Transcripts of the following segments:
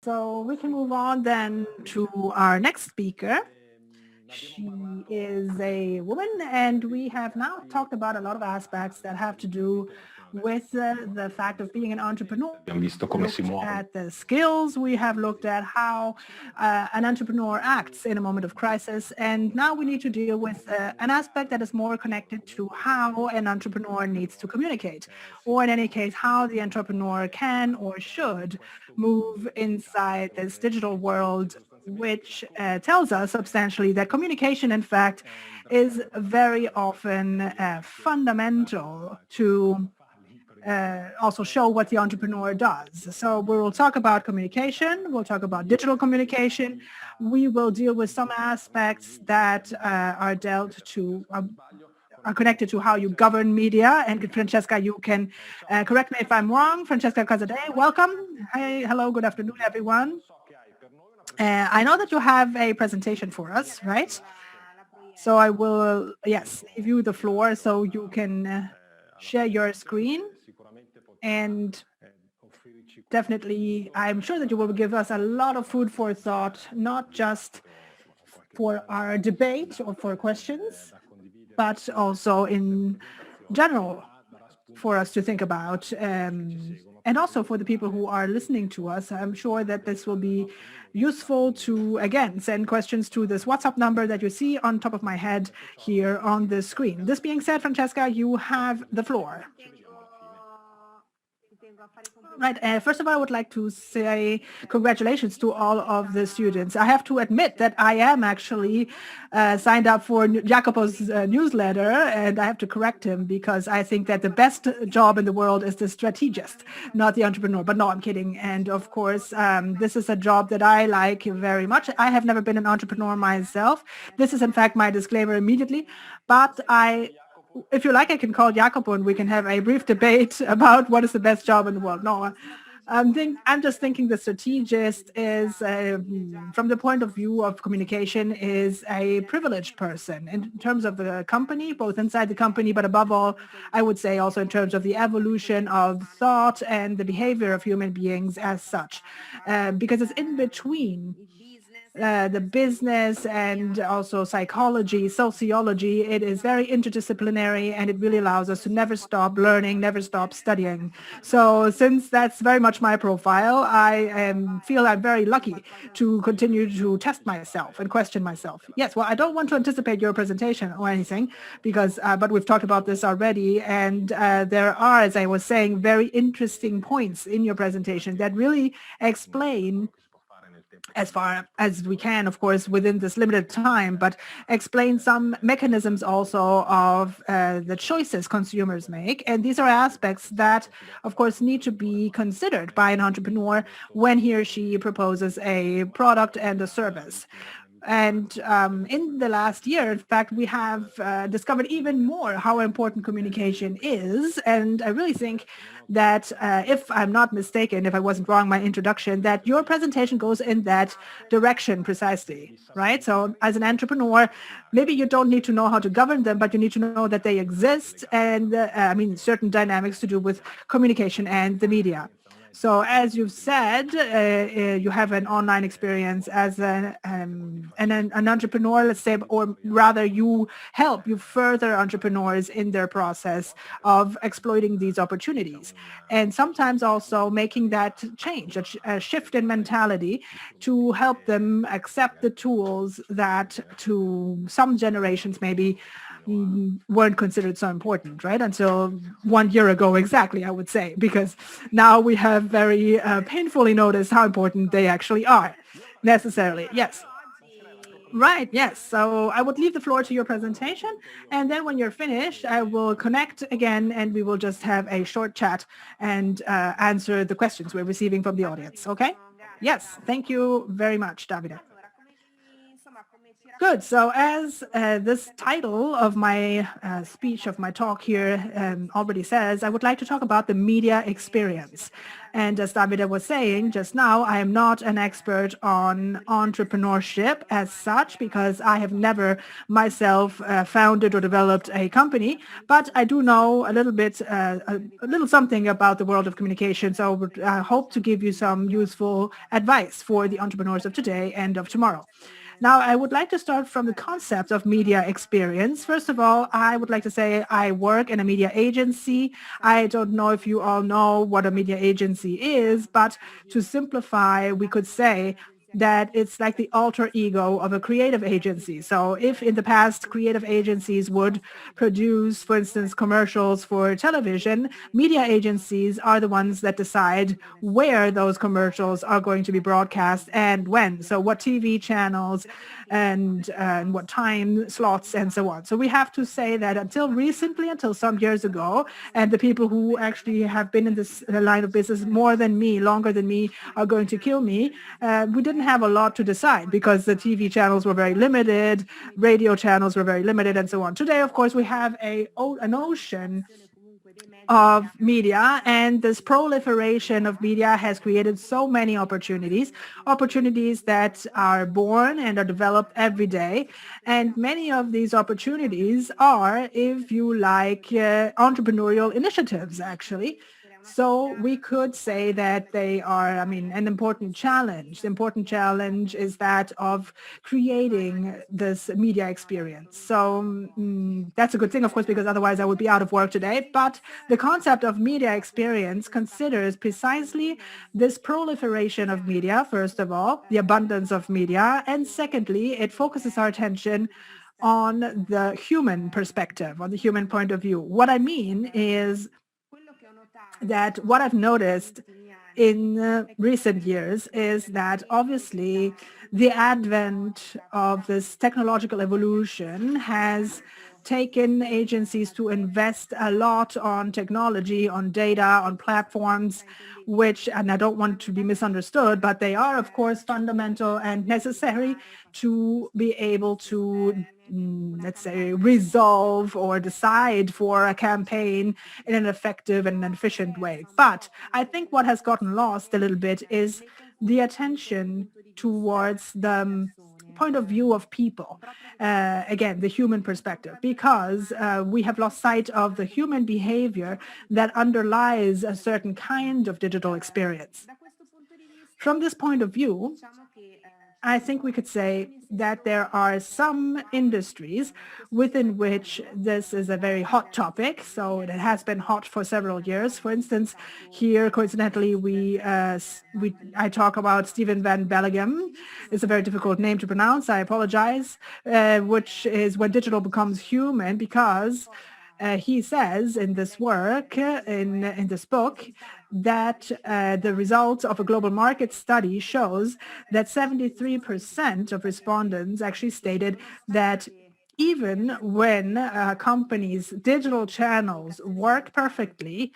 So we can move on then to our next speaker. She is a woman, and we have now talked about a lot of aspects that have to do with the fact of being an entrepreneur. We looked at the skills, we have looked at how an entrepreneur acts in a moment of crisis, and now we need to deal with an aspect that is more connected to how an entrepreneur needs to communicate, or in any case, how the entrepreneur can or should move inside this digital world, which tells us substantially that communication, in fact, is very often fundamental to also show what the entrepreneur does. So we will talk about communication, we'll talk about digital communication, we will deal with some aspects that are dealt to are connected to how you govern media. And Francesca, you can correct me if I'm wrong. Francesca Casadei, welcome. Hi, hello, good afternoon, everyone. I know that you have a presentation for us, right? So I will, yes, give you the floor so you can share your screen. And definitely, I'm sure that you will give us a lot of food for thought, not just for our debate or for questions, but also in general for us to think about. And also for the people who are listening to us, I'm sure that this will be useful to, again, send questions to this WhatsApp number that you see on top of my head here on the screen. This being said, Francesca, you have the floor. Right. First of all, I would like to say congratulations to all of the students. I have to admit that I am actually signed up for Jacopo's newsletter, and I have to correct him because I think that the best job in the world is the strategist, not the entrepreneur. But no, I'm kidding. And of course, this is a job that I like very much. I have never been an entrepreneur myself. This is, in fact, my disclaimer immediately. But if you like, I can call Jacopo and we can have a brief debate about what is the best job in the world. No, I'm just thinking the strategist is, from the point of view of communication, is a privileged person in terms of the company, both inside the company, but above all, I would say also in terms of the evolution of thought and the behavior of human beings as such, because it's in between the business and also psychology, sociology. It is very interdisciplinary, and it really allows us to never stop learning, never stop studying. So since that's very much my profile, I feel I'm very lucky to continue to test myself and question myself. Yes, well, I don't want to anticipate your presentation or anything, because, but we've talked about this already, and there are, as I was saying, very interesting points in your presentation that really explain, as far as we can, of course, within this limited time, but explain some mechanisms also of the choices consumers make. And these are aspects that, of course, need to be considered by an entrepreneur when he or she proposes a product and a service. And in the last year, in fact, we have discovered even more how important communication is. And I really think that if I'm not mistaken, if I wasn't wrong, my introduction, that your presentation goes in that direction precisely, right? So as an entrepreneur, maybe you don't need to know how to govern them, but you need to know that they exist. And I mean, certain dynamics to do with communication and the media. So as you've said, you have an online experience as an entrepreneur, let's say, or rather you further entrepreneurs in their process of exploiting these opportunities. And sometimes also making that change, a shift in mentality to help them accept the tools that to some generations maybe weren't considered so important, right? Until 1 year ago, exactly, I would say, because now we have very painfully noticed how important they actually are, necessarily. Yes. Right, yes. So I would leave the floor to your presentation, and then when you're finished, I will connect again, and we will just have a short chat and answer the questions we're receiving from the audience, okay? Yes, thank you very much, Davide. Good. So, as this title of my speech, of my talk here already says, I would like to talk about the media experience. And as Davide was saying just now, I am not an expert on entrepreneurship as such, because I have never myself founded or developed a company, but I do know a little bit, a little something about the world of communication. So I hope to give you some useful advice for the entrepreneurs of today and of tomorrow. Now, I would like to start from the concept of media experience. First of all, I would like to say I work in a media agency. I don't know if you all know what a media agency is, but to simplify, we could say that it's like the alter ego of a creative agency. So if in the past creative agencies would produce, for instance, commercials for television, media agencies are the ones that decide where those commercials are going to be broadcast and when. So what TV channels and what time slots and so on. So we have to say that until recently, until some years ago, and the people who actually have been in this line of business more than me, longer than me, are going to kill me, we didn't have a lot to decide because the TV channels were very limited, radio channels were very limited, and so on. Today, of course, we have an ocean of media, and this proliferation of media has created so many opportunities that are born and are developed every day. And many of these opportunities are, if you like, entrepreneurial initiatives, actually. So we could say that they are, I mean, an important challenge. The important challenge is that of creating this media experience. So that's a good thing, of course, because otherwise I would be out of work today. But the concept of media experience considers precisely this proliferation of media, first of all, the abundance of media, and secondly, it focuses our attention on the human perspective, on the human point of view. What I mean is that what I've noticed in recent years is that obviously the advent of this technological evolution has taken agencies to invest a lot on technology, on data, on platforms, which, and I don't want to be misunderstood, but they are, of course, fundamental and necessary to be able to let's say, resolve or decide for a campaign in an effective and an efficient way. But I think what has gotten lost a little bit is the attention towards the point of view of people. Again, the human perspective, because we have lost sight of the human behavior that underlies a certain kind of digital experience. From this point of view, I think we could say that there are some industries within which this is a very hot topic. So it has been hot for several years. For instance, here, coincidentally, I talk about Stephen Van Belleghem. It's a very difficult name to pronounce. I apologize, which is When Digital Becomes Human, because he says in this work, in this book, that the results of a global market study shows that 73% of respondents actually stated that even when companies' digital channels work perfectly,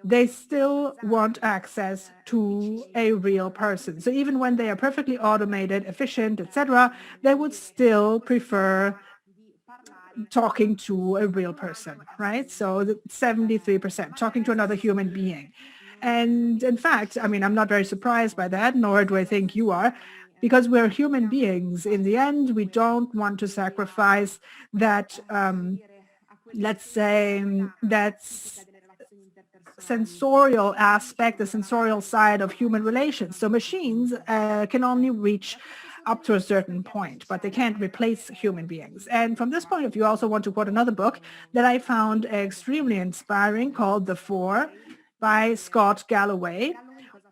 they still want access to a real person. So even when they are perfectly automated, efficient, etc., they would still prefer talking to a real person, right? So 73% talking to another human being. And in fact, I mean, I'm not very surprised by that, nor do I think you are, because we're human beings. In the end, we don't want to sacrifice that, let's say, that's sensorial aspect, the sensorial side of human relations. So machines can only reach up to a certain point, but they can't replace human beings. And from this point of view, I also want to quote another book that I found extremely inspiring called The Four by Scott Galloway,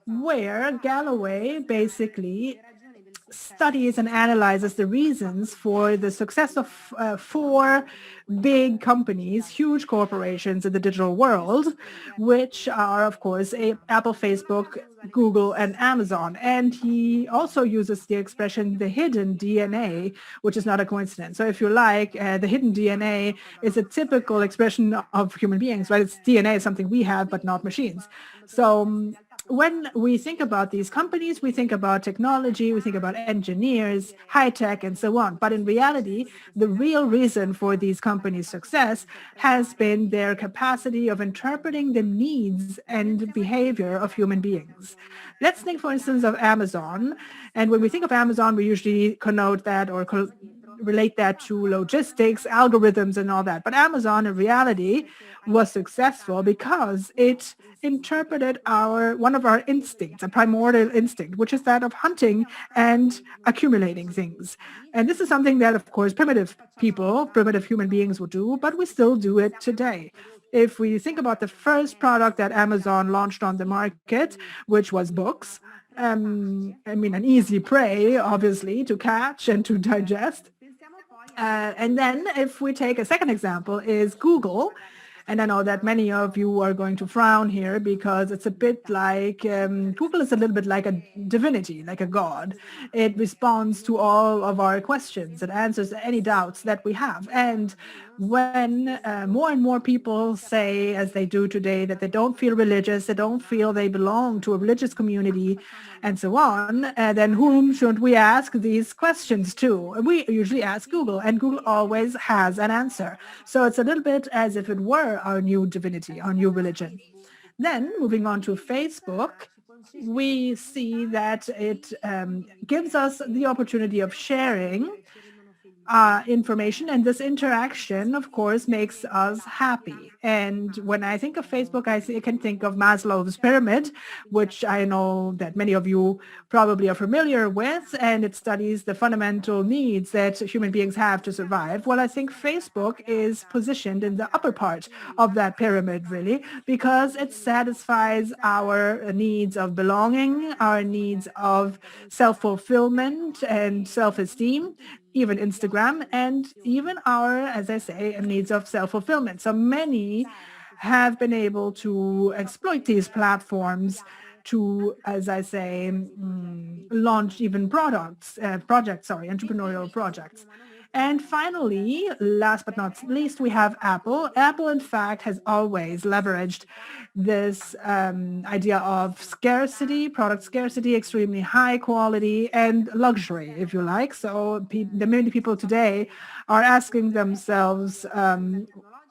where Galloway basically studies and analyzes the reasons for the success of four big companies, huge corporations in the digital world, which are, of course, Apple, Facebook, Google, and Amazon. And he also uses the expression the hidden DNA, which is not a coincidence. So if you like, the hidden DNA is a typical expression of human beings, right? It's DNA is something we have, but not machines. So when we think about these companies, we think about technology, we think about engineers, high tech, and so on. But in reality, the real reason for these companies' success has been their capacity of interpreting the needs and behavior of human beings. Let's think, for instance, of Amazon. And when we think of Amazon, we usually connote that or relate that to logistics, algorithms, and all that. But Amazon, in reality, was successful because it interpreted one of our instincts, a primordial instinct, which is that of hunting and accumulating things. And this is something that, of course, primitive people, primitive human beings will do, but we still do it today. If we think about the first product that Amazon launched on the market, which was books, I mean, an easy prey, obviously, to catch and to digest. And then if we take a second example is Google, and I know that many of you are going to frown here because it's a bit like Google is a little bit like a divinity, like a god. It responds to all of our questions. It answers any doubts that we have. And when more and more people say, as they do today, that they don't feel religious, they don't feel they belong to a religious community, and so on, then whom should we ask these questions to? We usually ask Google, and Google always has an answer. So it's a little bit as if it were our new divinity, our new religion. Then moving on to Facebook, we see that it gives us the opportunity of sharing information, and this interaction, of course, makes us happy. And when I think of Facebook, I can think of Maslow's pyramid, which I know that many of you probably are familiar with, and it studies the fundamental needs that human beings have to survive. Well, I think Facebook is positioned in the upper part of that pyramid, really, because it satisfies our needs of belonging, our needs of self-fulfillment and self-esteem, even Instagram, and even our, as I say, needs of self-fulfillment. So many have been able to exploit these platforms to, as I say, launch even entrepreneurial projects. And finally, last but not least, we have Apple. Apple, in fact, has always leveraged this idea of scarcity, product scarcity, extremely high quality, and luxury, if you like. So the many people today are asking themselves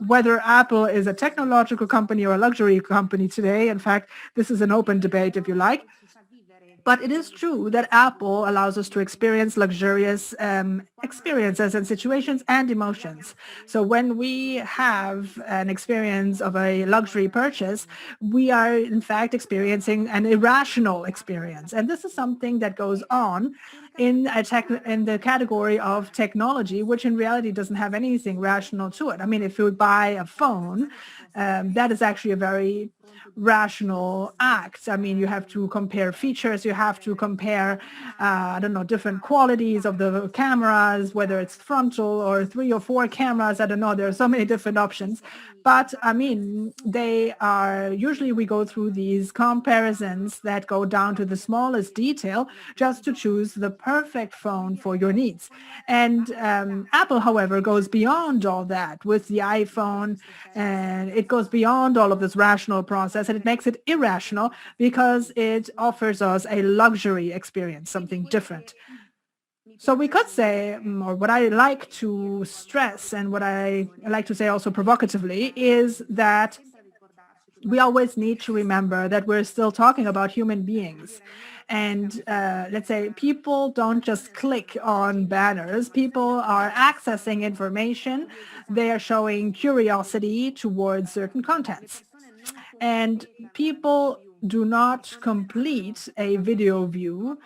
whether Apple is a technological company or a luxury company today. In fact, this is an open debate, if you like. But it is true that Apple allows us to experience luxurious experiences and situations and emotions. So when we have an experience of a luxury purchase, we are in fact experiencing an irrational experience. And this is something that goes on in the category of technology, which in reality doesn't have anything rational to it. I mean, if you buy a phone, that is actually a very rational act. I mean, you have to compare features, you have to compare, I don't know, different qualities of the cameras, whether it's frontal or 3 or 4 cameras, I don't know, there are so many different options. But I mean, usually we go through these comparisons that go down to the smallest detail just to choose the perfect phone for your needs. And Apple, however, goes beyond all that with the iPhone, and it goes beyond all of this rational process, and it makes it irrational because it offers us a luxury experience, something different. So we could say, or what I like to stress and what I like to say also provocatively is that we always need to remember that we're still talking about human beings. And let's say people don't just click on banners. People are accessing information. They are showing curiosity towards certain contents. And people do not complete a video view,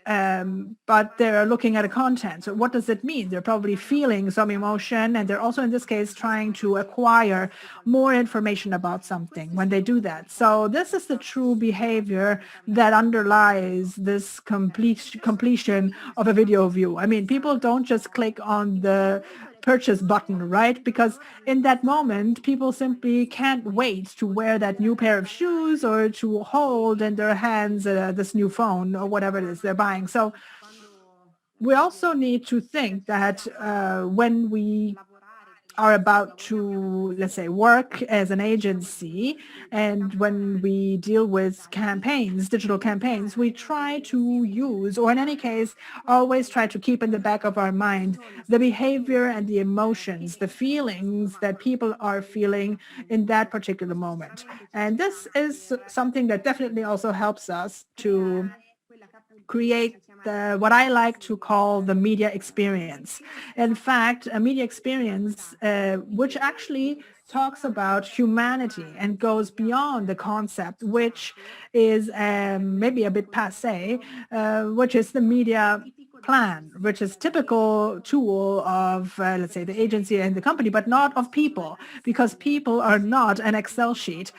but they're looking at a content. So what does it mean? They're probably feeling some emotion, and they're also in this case trying to acquire more information about something when they do that. So this is the true behavior that underlies this completion of a video view. I mean, people don't just click on the purchase button, right? Because in that moment, people simply can't wait to wear that new pair of shoes or to hold in their hands this new phone or whatever it is they're buying. So we also need to think that when we are about to, let's say, work as an agency, and when we deal with campaigns, digital campaigns, we try to use, or in any case, always try to keep in the back of our mind the behavior and the emotions, the feelings that people are feeling in that particular moment. And this is something that definitely also helps us to create what I like to call the media experience. In fact, a media experience which actually talks about humanity and goes beyond the concept, which is maybe a bit passé, which is the media plan, which is typical tool of, let's say, the agency and the company, but not of people, because people are not an Excel sheet.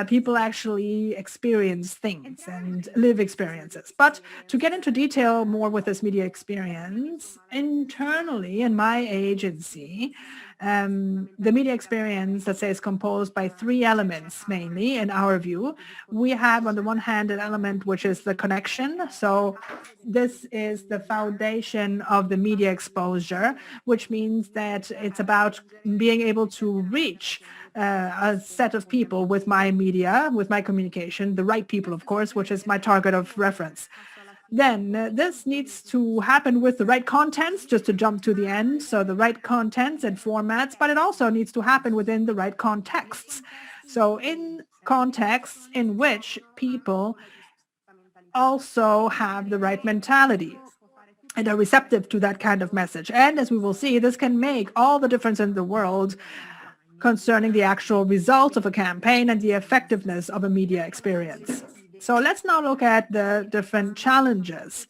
People actually experience things and live experiences. But to get into detail more with this media experience, internally in my agency, the media experience, let's say, is composed by three elements mainly, in our view. We have, on the one hand, an element which is the connection. So this is the foundation of the media exposure, which means that it's about being able to reach a set of people with my media, with my communication, the right people, of course, which is my target of reference. Then this needs to happen with the right contents, just to jump to the end. So the right contents and formats, but it also needs to happen within the right contexts. So in contexts in which people also have the right mentality and are receptive to that kind of message. And as we will see, this can make all the difference in the world concerning the actual results of a campaign and the effectiveness of a media experience. So let's now look at the different challenges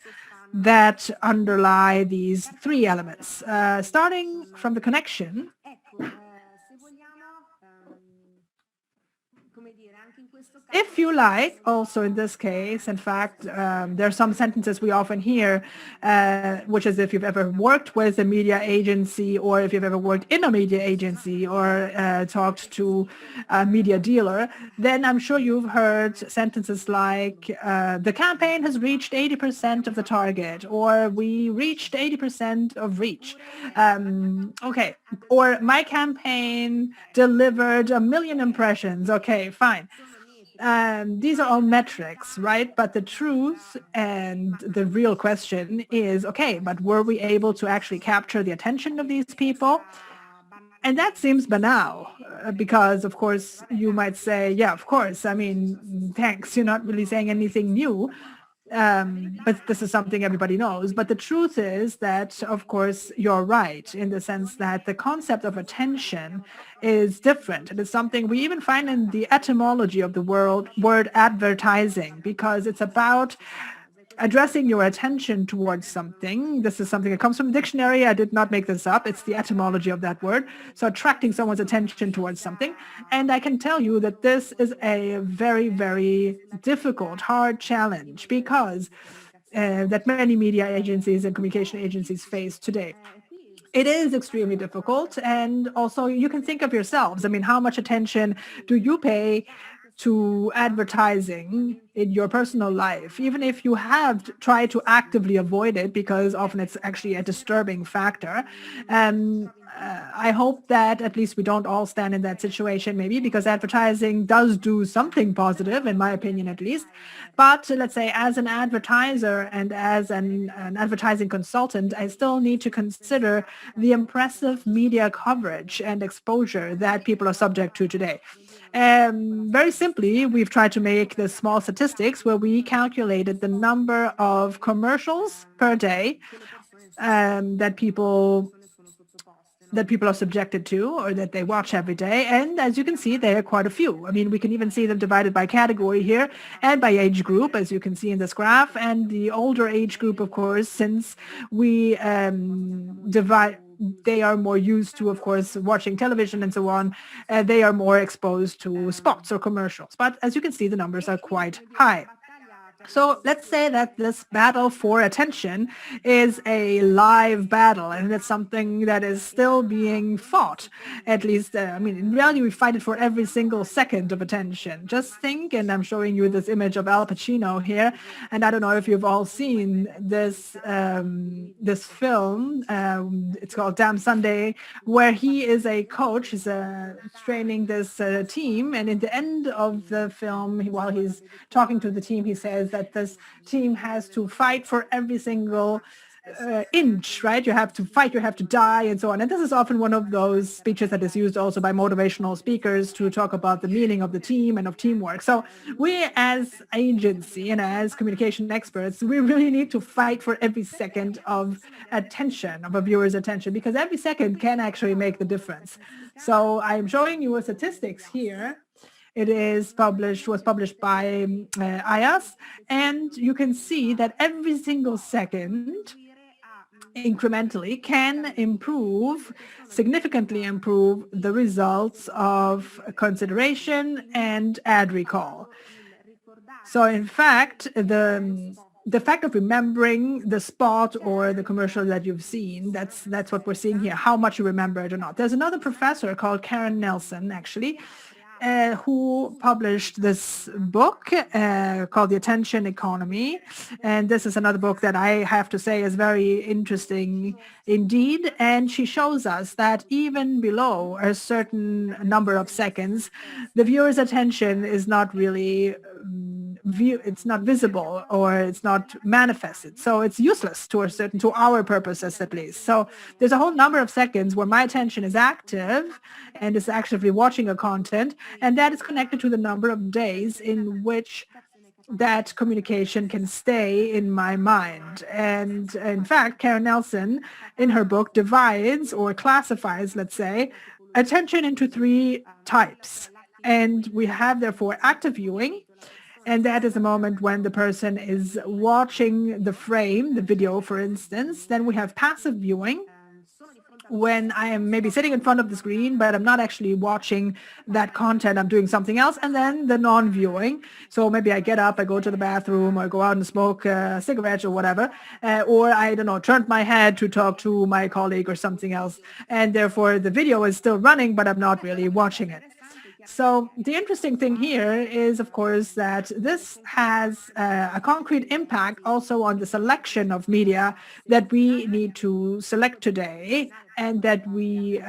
that underlie these three elements. Starting from the connection, if you like, also in this case, in fact, there are some sentences we often hear, which is if you've ever worked with a media agency, or if you've ever worked in a media agency, or talked to a media dealer, then I'm sure you've heard sentences like, the campaign has reached 80% of the target, or we reached 80% of reach. Okay, or my campaign delivered 1 million impressions. Okay, fine. These are all metrics, right? But the truth and the real question is, okay, but were we able to actually capture the attention of these people? And that seems banal because, of course, you might say, yeah, of course. I mean, thanks. You're not really saying anything new. But this is something everybody knows. But the truth is that, of course, you're right in the sense that the concept of attention is different. It is something we even find in the etymology of the word advertising, because it's about addressing your attention towards something. This is something that comes from the dictionary. I did not make this up. It's the etymology of that word. So attracting someone's attention towards something. And I can tell you that this is a very, very difficult, hard challenge, because that many media agencies and communication agencies face today. It is extremely difficult. And also you can think of yourselves. I mean, how much attention do you pay to advertising in your personal life, even if you have tried to actively avoid it, because often it's actually a disturbing factor. I hope that at least we don't all stand in that situation, maybe, because advertising does do something positive, in my opinion at least. But let's say as an advertiser and as an advertising consultant, I still need to consider the impressive media coverage and exposure that people are subject to today. Very simply, we've tried to make the small statistics where we calculated the number of commercials per day that people are subjected to, or that they watch every day. And as you can see, there are quite a few. I mean, we can even see them divided by category here and by age group, as you can see in this graph. And the older age group, of course, since we they are more used to, of course, watching television and so on. They are more exposed to spots or commercials. But as you can see, the numbers are quite high. So let's say that this battle for attention is a live battle, and it's something that is still being fought. At least, I mean, in reality, we fight it for every single second of attention. Just think, and I'm showing you this image of Al Pacino here, and I don't know if you've all seen this film. It's called Damn Sunday, where he is a coach. He's training this team, and in the end of the film, while he's talking to the team, he says that this team has to fight for every single inch, right? You have to fight, you have to die, and so on. And this is often one of those speeches that is used also by motivational speakers to talk about the meaning of the team and of teamwork. So we as agency and as communication experts, we really need to fight for every second of attention, of a viewer's attention, because every second can actually make the difference. So I'm showing you statistics here. It was published by IAS, and you can see that every single second incrementally can significantly improve the results of consideration and ad recall. So in fact, the fact of remembering the spot or the commercial that you've seen, that's what we're seeing here, how much you remember it or not. There's another professor called Karen Nelson, actually, who published this book called The Attention Economy. And this is another book that I have to say is very interesting indeed. And she shows us that even below a certain number of seconds, the viewer's attention is not really it's not visible or it's not manifested. So it's useless to our purposes at least. So there's a whole number of seconds where my attention is active and is actively watching a content, and that is connected to the number of days in which that communication can stay in my mind. And in fact, Karen Nelson in her book divides or classifies, let's say, attention into 3 types. And we have therefore active viewing, and that is a moment when the person is watching the frame, the video, for instance. Then we have passive viewing, when I am maybe sitting in front of the screen, but I'm not actually watching that content, I'm doing something else. And then the non-viewing. So maybe I get up, I go to the bathroom, or go out and smoke a cigarette or whatever. Or I don't know, turned my head to talk to my colleague or something else. And therefore the video is still running, but I'm not really watching it. So the interesting thing here is, of course, that this has a concrete impact also on the selection of media that we need to select today, and that we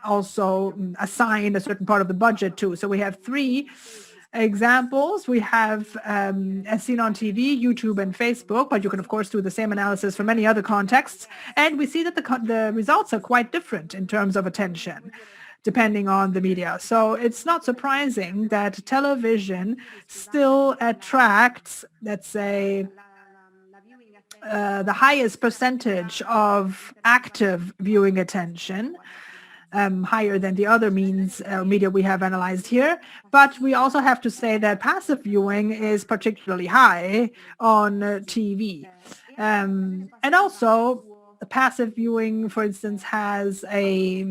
also assign a certain part of the budget to. So we have 3 examples. We have, as seen on TV, YouTube and Facebook, but you can, of course, do the same analysis for many other contexts. And we see that the results are quite different in terms of attention, depending on the media. So it's not surprising that television still attracts, let's say, the highest percentage of active viewing attention, higher than the other media we have analyzed here. But we also have to say that passive viewing is particularly high on TV. And also, passive viewing, for instance, has a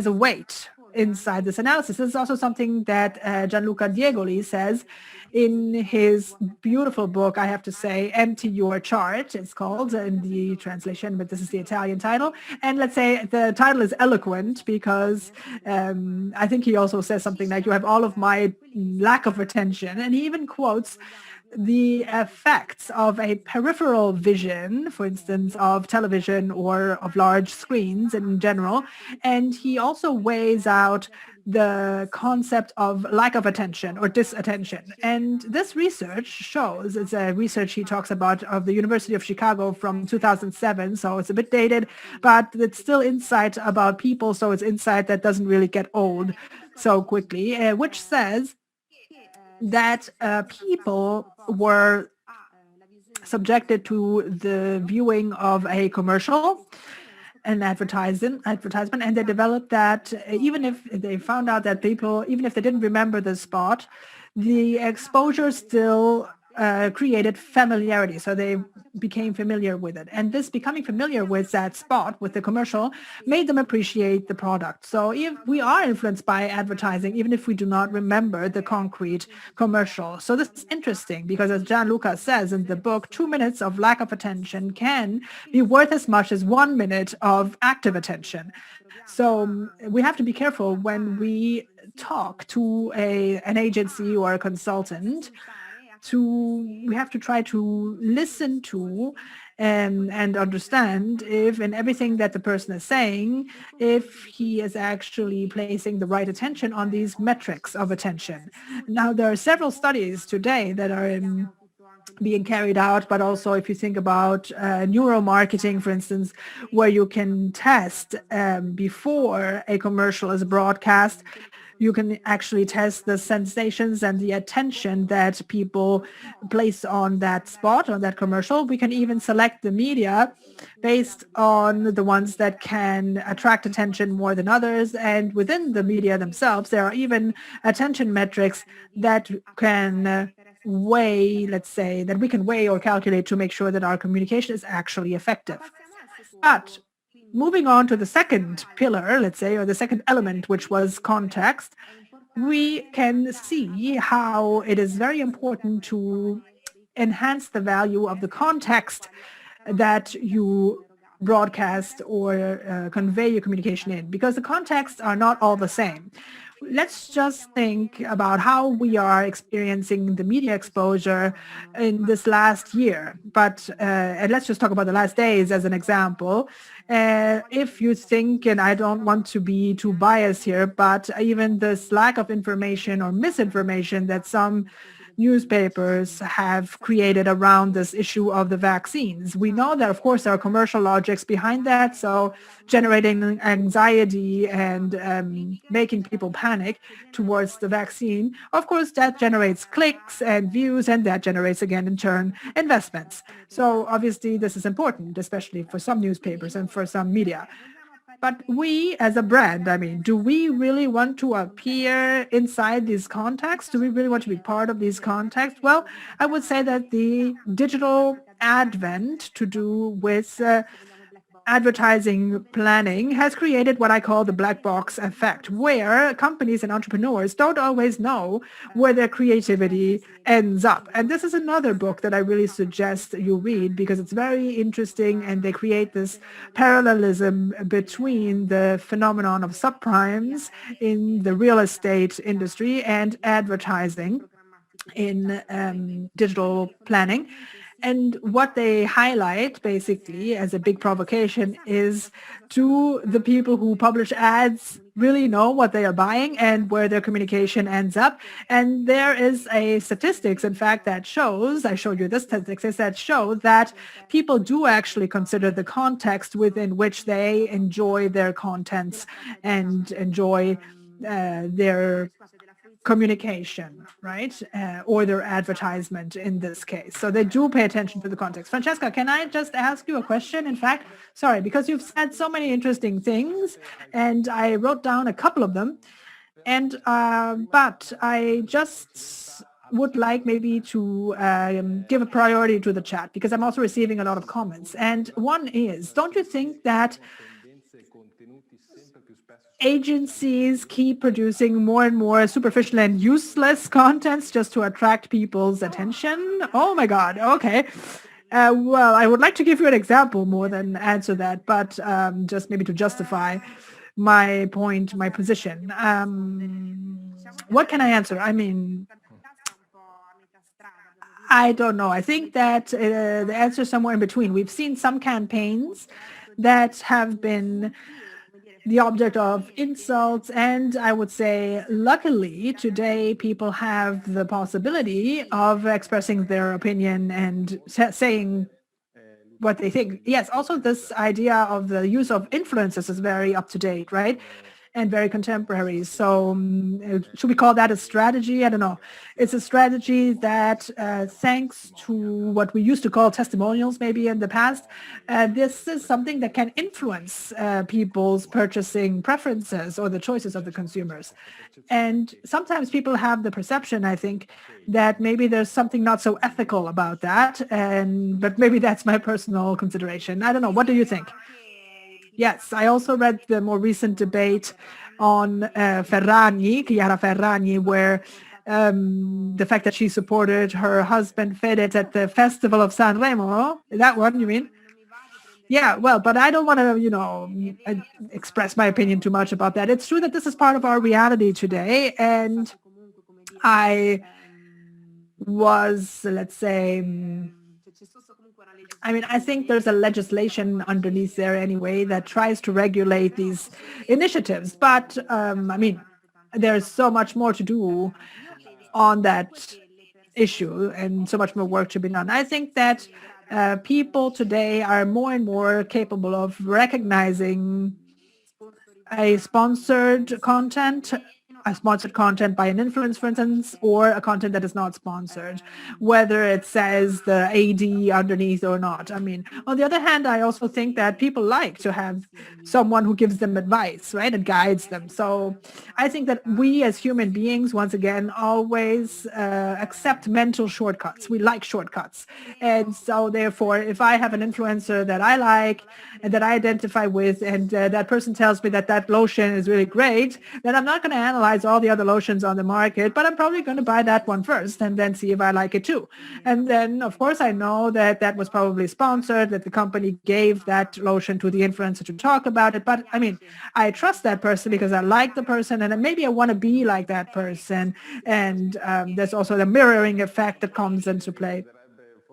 weight inside this analysis. This is also something that Gianluca Diegoli says in his beautiful book, I have to say, Empty Your Chart, it's called in the translation, but this is the Italian title. And let's say the title is eloquent because I think he also says something like, you have all of my lack of attention. And he even quotes the effects of a peripheral vision, for instance, of television or of large screens in general. And he also weighs out the concept of lack of attention or disattention. And this research shows, it's a research he talks about of the University of Chicago from 2007, so it's a bit dated, but it's still insight about people, so it's insight that doesn't really get old so quickly, which says that people were subjected to the viewing of a commercial, an advertisement, and they developed that even if they found out that people, even if they didn't remember the spot, the exposure still created familiarity. So they became familiar with it. And this becoming familiar with that spot, with the commercial, made them appreciate the product. So if we are influenced by advertising, even if we do not remember the concrete commercial. So this is interesting because as Gianluca says in the book, 2 minutes of lack of attention can be worth as much as 1 minute of active attention. So we have to be careful when we talk to an agency or a consultant. We have to try to listen to and understand if in everything that the person is saying, if he is actually placing the right attention on these metrics of attention. Now, there are several studies today that are being carried out, but also if you think about neuromarketing, for instance, where you can test before a commercial is broadcast, you can actually test the sensations and the attention that people place on that spot, on that commercial. We can even select the media based on the ones that can attract attention more than others. And within the media themselves, there are even attention metrics that can weigh, let's say, that we can weigh or calculate to make sure that our communication is actually effective. But moving on to the second pillar, let's say, or the second element, which was context, we can see how it is very important to enhance the value of the context that you broadcast or convey your communication in, because the contexts are not all the same. Let's just think about how we are experiencing the media exposure in this last year. But and let's just talk about the last days as an example. If you think, and I don't want to be too biased here, but even this lack of information or misinformation that some newspapers have created around this issue of the vaccines. We know that, of course, there are commercial logics behind that, so generating anxiety and making people panic towards the vaccine. Of course, that generates clicks and views, and that generates, again, in turn, investments. So obviously, this is important, especially for some newspapers and for some media. But we as a brand, I mean, do we really want to appear inside these contexts? Do we really want to be part of these contexts? Well, I would say that the digital advent to do with advertising planning has created what I call the black box effect, where companies and entrepreneurs don't always know where their creativity ends up. And this is another book that I really suggest you read because it's very interesting, and they create this parallelism between the phenomenon of subprimes in the real estate industry and advertising in digital planning. And what they highlight, basically, as a big provocation is, do the people who publish ads really know what they are buying and where their communication ends up? And there is a statistics, in fact, that shows, I showed you this statistics that show that people do actually consider the context within which they enjoy their contents and enjoy their communication, right? Or their advertisement in this case. So they do pay attention to the context. Francesca, can I just ask you a question? In fact, sorry, because you've said so many interesting things and I wrote down a couple of them. And but I just would like maybe to give a priority to the chat because I'm also receiving a lot of comments. And one is, don't you think that agencies keep producing more and more superficial and useless contents just to attract people's attention? Oh my God, okay. Well, I would like to give you an example more than answer that, but just maybe to justify my point, my position. What can I answer? I mean, I don't know. I think that the answer is somewhere in between. We've seen some campaigns that have been the object of insults, and I would say, luckily, today people have the possibility of expressing their opinion and saying what they think. Yes, also this idea of the use of influencers is very up to date, right? and very contemporary. So should we call that a strategy? I don't know. It's a strategy that, thanks to what we used to call testimonials maybe in the past, this is something that can influence people's purchasing preferences or the choices of the consumers. And sometimes people have the perception, I think, that maybe there's something not so ethical about that. But maybe that's my personal consideration. I don't know. What do you think? Yes, I also read the more recent debate on Chiara Ferragni, where the fact that she supported her husband Fedez at the Festival of Sanremo, that one, you mean? Yeah, well, but I don't want to, express my opinion too much about that. It's true that this is part of our reality today, and I was, let's say, I think there's a legislation underneath there anyway that tries to regulate these initiatives. But there's so much more to do on that issue and so much more work to be done. I think that people today are more and more capable of recognizing a sponsored content by an influencer, for instance, or a content that is not sponsored, whether it says the AD underneath or not. On the other hand, I also think that people like to have someone who gives them advice, right, and guides them. So I think that we as human beings, once again, always accept mental shortcuts. We like shortcuts. And so therefore, if I have an influencer that I like and that I identify with, and that person tells me that that lotion is really great, then I'm not going to analyze all the other lotions on the market, but I'm probably going to buy that one first and then see if I like it too. And then, of course, I know that that was probably sponsored, that the company gave that lotion to the influencer to talk about it. But I trust that person because I like the person, and maybe I want to be like that person. And there's also the mirroring effect that comes into play.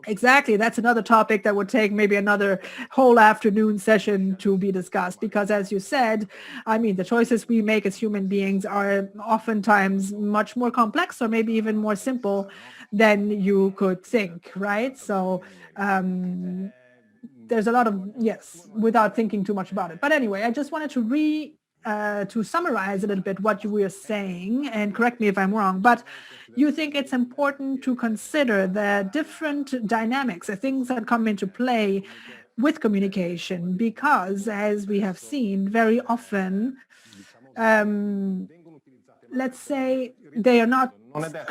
Exactly. That's another topic that would take maybe another whole afternoon session to be discussed, because as you said, the choices we make as human beings are oftentimes much more complex or maybe even more simple than you could think, right? So there's a lot of, yes, without thinking too much about it. But anyway, I just wanted to summarize a little bit what you were saying, and correct me if I'm wrong, but you think it's important to consider the different dynamics, the things that come into play with communication, because as we have seen very often, let's say they are not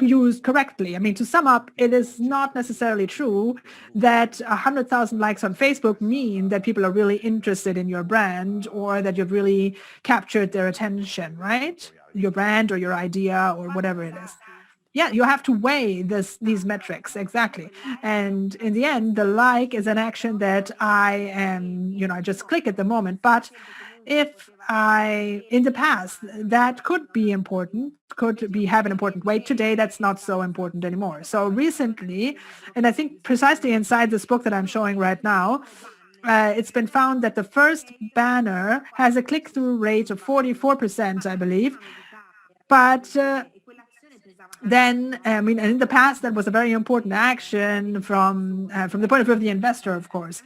used correctly. To sum up, it is not necessarily true that 100,000 likes on Facebook mean that people are really interested in your brand or that you've really captured their attention, right? Your brand or your idea or whatever it is. Yeah, you have to weigh these metrics, exactly. And in the end, the like is an action that I just click at the moment. But if in the past, that could be important, have an important weight. Today, that's not so important anymore. So recently, and I think precisely inside this book that I'm showing right now, it's been found that the first banner has a click-through rate of 44%, I believe. But then, in the past, that was a very important action from the point of view of the investor, of course.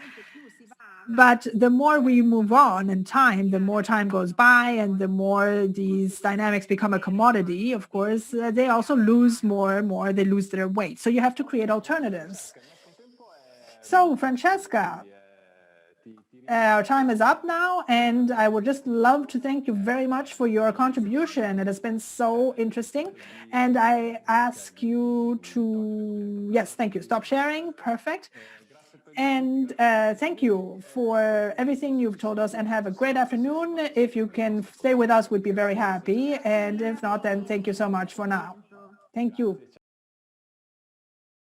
But the more we move on in time, the more time goes by, and the more these dynamics become a commodity, of course, they also lose more and more. They lose their weight. So you have to create alternatives. So, Francesca, our time is up now, and I would just love to thank you very much for your contribution. It has been so interesting. And I ask you to, yes, thank you. Stop sharing. Perfect. And thank you for everything you've told us, and have a great afternoon. If you can stay with us, we'd be very happy. And if not, then thank you so much for now. Thank you.